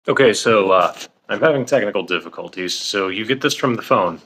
Okay, so I'm having technical difficulties. So you get this from the phone.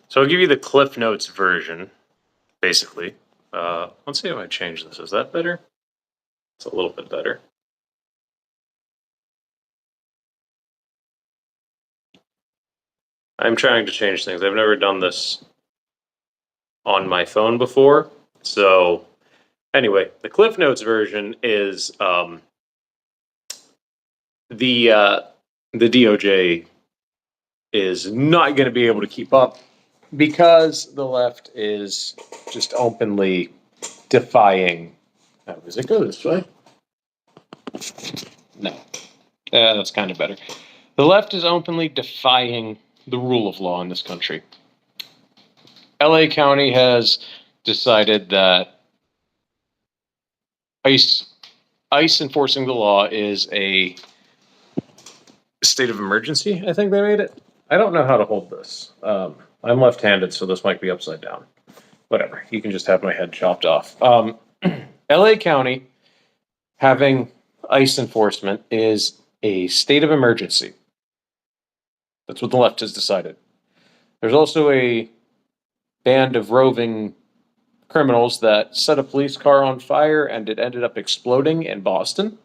So I'll give you the Cliff Notes version, basically. Let's see if I change this. Is that better? It's a little bit better. I'm trying to change things. I've never done this on my phone before. So anyway, the Cliff Notes version is the uh, the DOJ is not going to be able to keep up because the left is just openly defying. Oh, does it go this way? No. That's kind of better. The left is openly defying the rule of law in this country. LA County has decided that ICE enforcing the law is a state of emergency. I think they made it. I don't know how to hold this. I'm left-handed, so this might be upside down. Whatever. You can just have my head chopped off. LA County having ICE enforcement is a state of emergency. That's what the left has decided. There's also a band of roving criminals that set a police car on fire and it ended up exploding in Boston.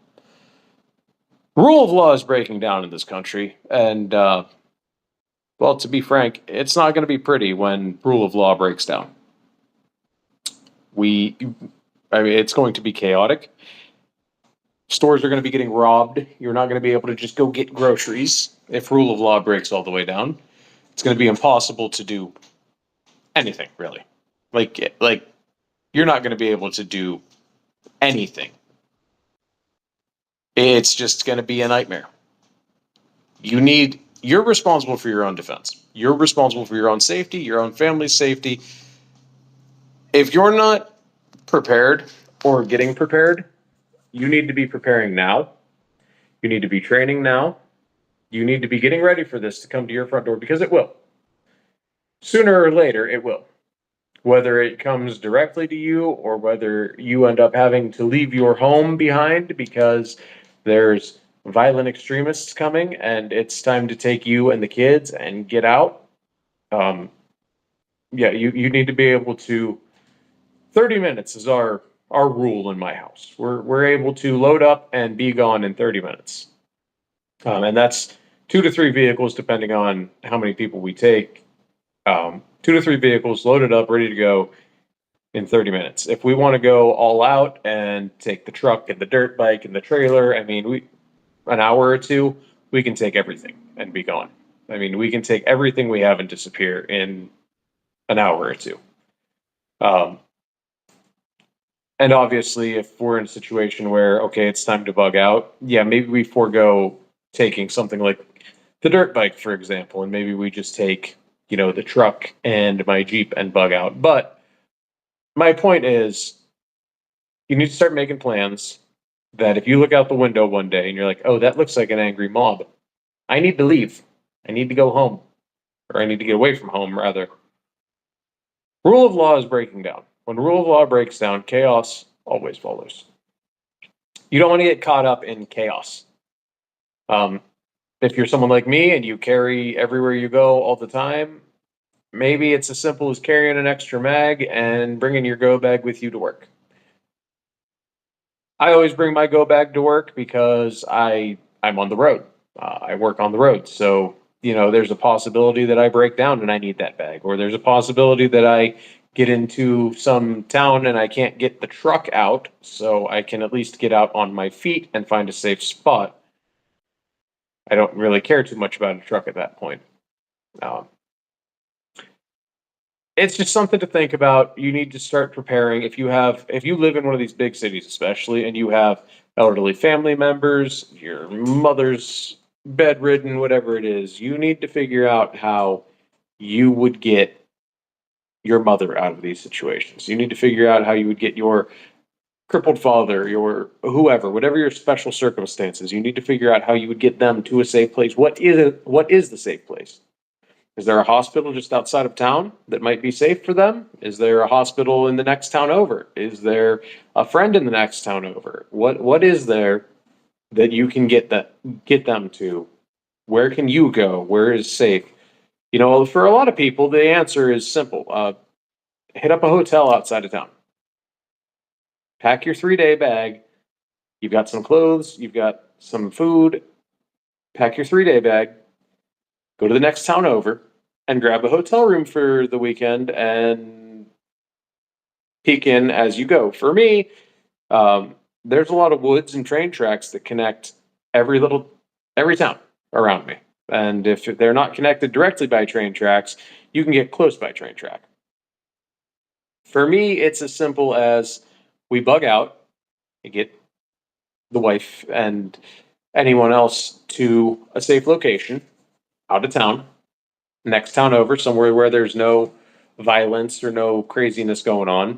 Rule of law is breaking down in this country, and well, to be frank, it's not going to be pretty when rule of law breaks down. It's going to be chaotic. Stores are going to be getting robbed. You're not going to be able to just go get groceries if rule of law breaks all the way down. It's going to be impossible to do anything, really. Like you're not going to be able to do anything. It's just going to be a nightmare. You're responsible for your own defense. You're responsible for your own safety, your own family's safety. If you're not prepared or getting prepared, you need to be preparing now. You need to be training now. You need to be getting ready for this to come to your front door because it will. Sooner or later, it will. Whether it comes directly to you or whether you end up having to leave your home behind because there's violent extremists coming and it's time to take you and the kids and get out. You need to be able to. 30 minutes is our rule in my house. We're able to load up and be gone in 30 minutes. And that's 2 to 3 vehicles, depending on how many people we take. 2 to 3 vehicles loaded up, ready to go in 30 minutes. If we want to go all out and take the truck and the dirt bike and the trailer, an hour or two, we can take everything and be gone. We can take everything we have and disappear in an hour or two. And obviously, if we're in a situation where, okay, it's time to bug out, yeah, maybe we forego taking something like the dirt bike, for example, and maybe we just take, the truck and my Jeep and bug out. But my point is, you need to start making plans that if you look out the window one day and you're like, oh, that looks like an angry mob, I need to leave. I need to go home. Or I need to get away from home, rather. Rule of law is breaking down. When rule of law breaks down, chaos always follows. You don't want to get caught up in chaos. If you're someone like me and you carry everywhere you go all the time, maybe it's as simple as carrying an extra mag and bringing your go bag with you to work. I always bring my go bag to work because I'm on the road. I work on the road. So, there's a possibility that I break down and I need that bag. Or there's a possibility that I get into some town and I can't get the truck out. So I can at least get out on my feet and find a safe spot. I don't really care too much about a truck at that point. It's just something to think about. You need to start preparing. If you live in one of these big cities, especially, and you have elderly family members, your mother's bedridden, whatever it is, you need to figure out how you would get your mother out of these situations. You need to figure out how you would get your crippled father, your whoever, whatever your special circumstances, you need to figure out how you would get them to a safe place. What is the safe place? Is there a hospital just outside of town that might be safe for them? Is there a hospital in the next town over? Is there a friend in the next town over? What is there that you can get them to. Where can you go? Where is safe? You know, for a lot of people, the answer is simple. Hit up a hotel outside of town. Pack your 3-day bag. You've got some clothes, you've got some food. Pack your 3-day bag. Go to the next town over and grab a hotel room for the weekend and peek in as you go. For me, there's a lot of woods and train tracks that connect every town around me. And if they're not connected directly by train tracks, you can get close by train track. For me, it's as simple as we bug out and get the wife and anyone else to a safe location out of town, next town over, somewhere where there's no violence or no craziness going on.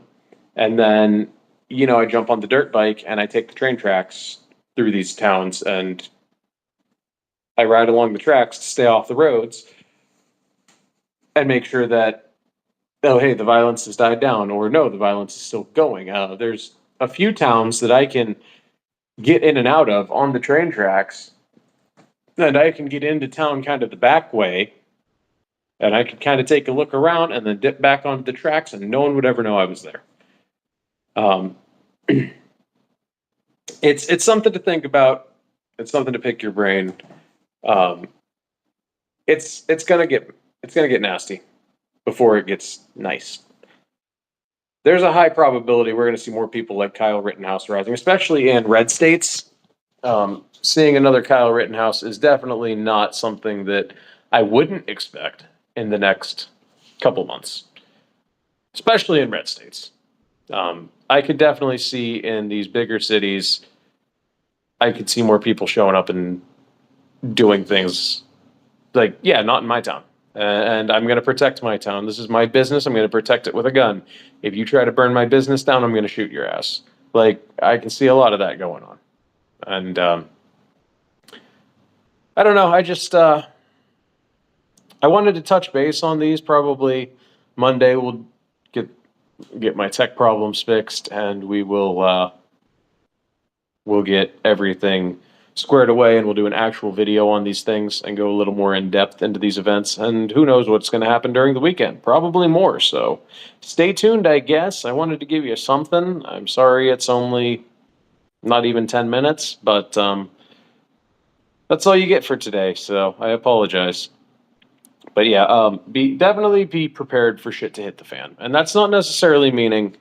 And then, I jump on the dirt bike and I take the train tracks through these towns and I ride along the tracks to stay off the roads and make sure that, oh, hey, the violence has died down, or no, the violence is still going. There's a few towns that I can get in and out of on the train tracks, and I can get into town kind of the back way, and I can kind of take a look around and then dip back onto the tracks, and no one would ever know I was there. Um, it's something to think about. It's something to pick your brain. Um, it's gonna get nasty before it gets nice. There's a high probability we're going to see more people like Kyle Rittenhouse rising, especially in red states. Seeing another Kyle Rittenhouse is definitely not something that I wouldn't expect in the next couple months, especially in red states. I could definitely see in these bigger cities, I could see more people showing up and doing things like, yeah, not in my town. And I'm going to protect my town. This is my business. I'm going to protect it with a gun. If you try to burn my business down, I'm going to shoot your ass. Like, I can see a lot of that going on. And I don't know. I wanted to touch base on these. Probably Monday we'll get my tech problems fixed, and we'll get everything squared away, and we'll do an actual video on these things and go a little more in depth into these events. And who knows what's going to happen during the weekend? Probably more. So stay tuned, I guess. I wanted to give you something. I'm sorry it's only not even 10 minutes, but that's all you get for today. So I apologize. But yeah, definitely be prepared for shit to hit the fan. And that's not necessarily meaning,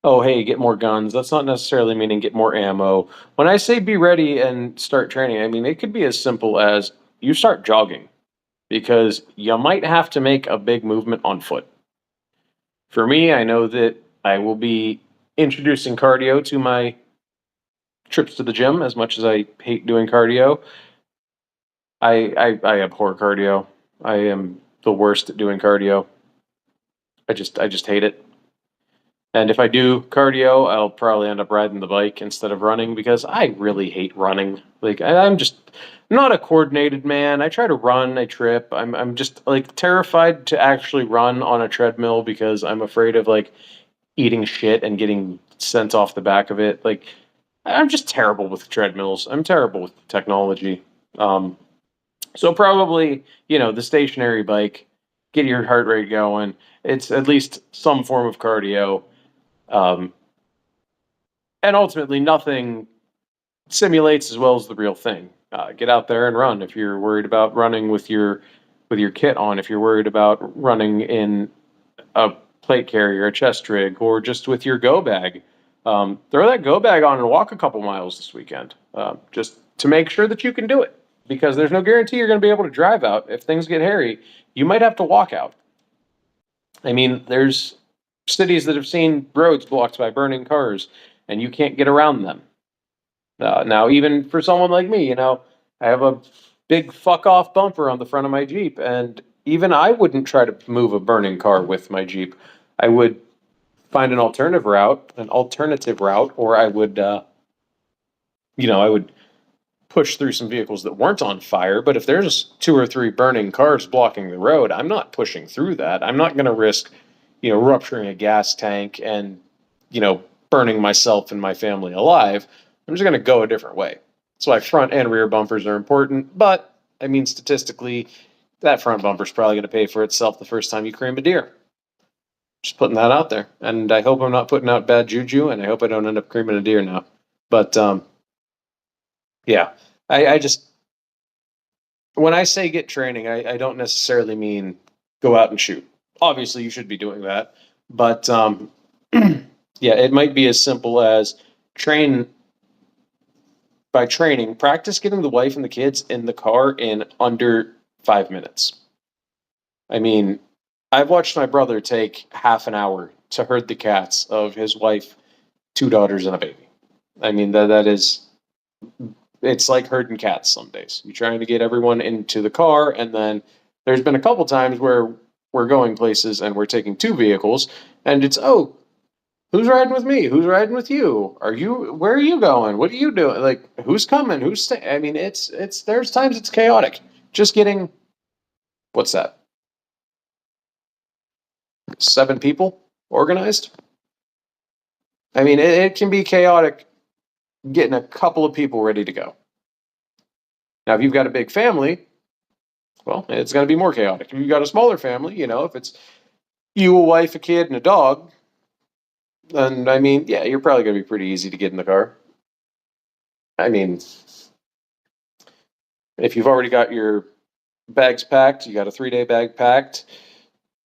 oh, hey, get more guns. That's not necessarily meaning get more ammo. When I say be ready and start training, I mean, it could be as simple as you start jogging because you might have to make a big movement on foot. For me, I know that I will be introducing cardio to my trips to the gym. As much as I hate doing cardio, I abhor cardio. I am the worst at doing cardio. I just hate it. And if I do cardio, I'll probably end up riding the bike instead of running because I really hate running. Like I'm just not a coordinated man. I try to run, I trip. I'm just like terrified to actually run on a treadmill because I'm afraid of like eating shit and getting sent off the back of it. Like I'm just terrible with treadmills. I'm terrible with technology. So probably, the stationary bike, get your heart rate going. It's at least some form of cardio. And ultimately, nothing simulates as well as the real thing. Get out there and run if you're worried about running with your kit on. If you're worried about running in a plate carrier, a chest rig, or just with your go bag, throw that go bag on and walk a couple miles this weekend, just to make sure that you can do it. Because there's no guarantee you're going to be able to drive out. If things get hairy, you might have to walk out. I mean, there's cities that have seen roads blocked by burning cars, and you can't get around them. Now, even for someone like me, I have a big fuck off bumper on the front of my Jeep, and even I wouldn't try to move a burning car with my Jeep. I would find an alternative route, or I would, I would push through some vehicles that weren't on fire. But if there's 2 or 3 burning cars blocking the road, I'm not pushing through that. I'm not going to risk, rupturing a gas tank and, burning myself and my family alive. I'm just going to go a different way. That's why front and rear bumpers are important. But I mean, statistically, that front bumper is probably going to pay for itself the first time you cream a deer. Just putting that out there. And I hope I'm not putting out bad juju, and I hope I don't end up creaming a deer now. But yeah, I just, when I say get training, I don't necessarily mean go out and shoot. Obviously, you should be doing that. But yeah, it might be as simple as train by training, practice getting the wife and the kids in the car in under 5 minutes. I mean, I've watched my brother take half an hour to herd the cats of his wife, two daughters, and a baby. I mean, that is, it's like herding cats some days. You're trying to get everyone into the car, and then there's been a couple times where we're going places and we're taking two vehicles, and it's, oh, who's riding with me? Who's riding with you? Where are you going? What are you doing? Like, who's coming? I mean, there's times it's chaotic. Just getting, what's that? 7 people organized. I mean, it can be chaotic getting a couple of people ready to go. Now, if you've got a big family, well, it's going to be more chaotic. If you've got a smaller family, if it's you, a wife, a kid, and a dog, then, I mean, yeah, you're probably going to be pretty easy to get in the car. I mean, if you've already got your bags packed, you got a 3-day bag packed,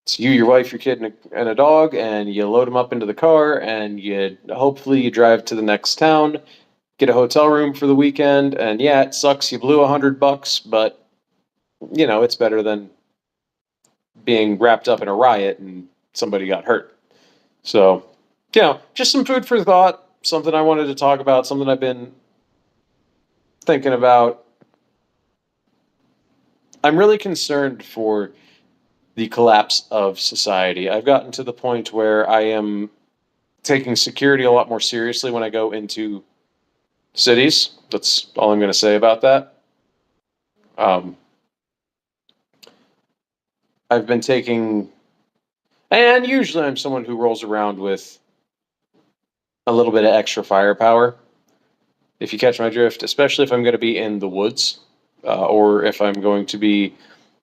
it's you, your wife, your kid, and a dog, and you load them up into the car, and hopefully you drive to the next town, get a hotel room for the weekend, and yeah, it sucks. You blew $100, but it's better than being wrapped up in a riot and somebody got hurt. So, just some food for thought, something I wanted to talk about, something I've been thinking about. I'm really concerned for the collapse of society. I've gotten to the point where I am taking security a lot more seriously when I go into cities. That's all I'm going to say about that. I've been taking, and usually I'm someone who rolls around with a little bit of extra firepower, if you catch my drift, especially if I'm going to be in the woods, or if I'm going to be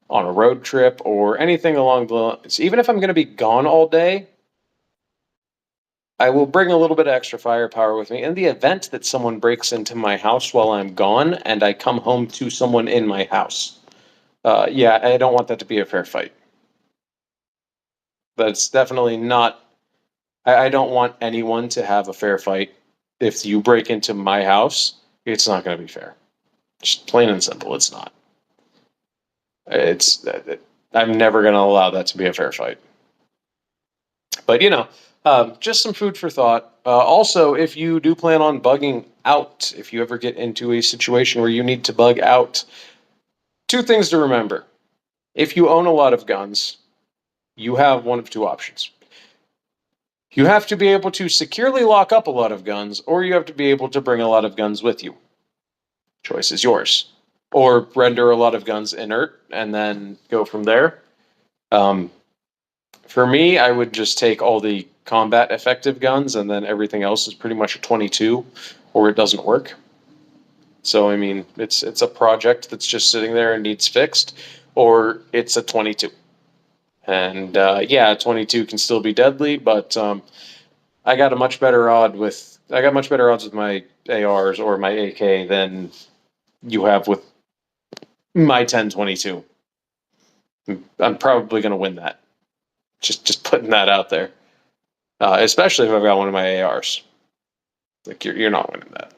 on a road trip or anything along the lines. Even if I'm going to be gone all day, I will bring a little bit of extra firepower with me in the event that someone breaks into my house while I'm gone and I come home to someone in my house. Yeah, I don't want that to be a fair fight. That's definitely not. I don't want anyone to have a fair fight. If you break into my house, it's not going to be fair. Just plain and simple, it's not. I'm never going to allow that to be a fair fight. But just some food for thought. Also, if you do plan on bugging out, if you ever get into a situation where you need to bug out, 2 things to remember. If you own a lot of guns, you have one of 2 options. You have to be able to securely lock up a lot of guns, or you have to be able to bring a lot of guns with you. Choice is yours. Or render a lot of guns inert and then go from there. For me, I would just take all the combat effective guns, and then everything else is pretty much a 22, or it doesn't work. So, I mean, it's a project that's just sitting there and needs fixed, or it's a 22. And yeah, 22 can still be deadly, but I got much better odds with my ARs or my AK than you have with my 1022. I'm probably going to win that. Just putting that out there. Especially if I've got one of my ARs. Like, you're not winning that.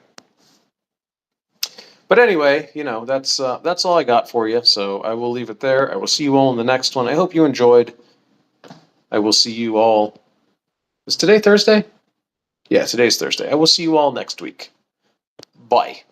But anyway, that's all I got for you. So I will leave it there. I will see you all in the next one. I hope you enjoyed. I will see you all. Is today Thursday? Yeah, today's Thursday. I will see you all next week. Bye.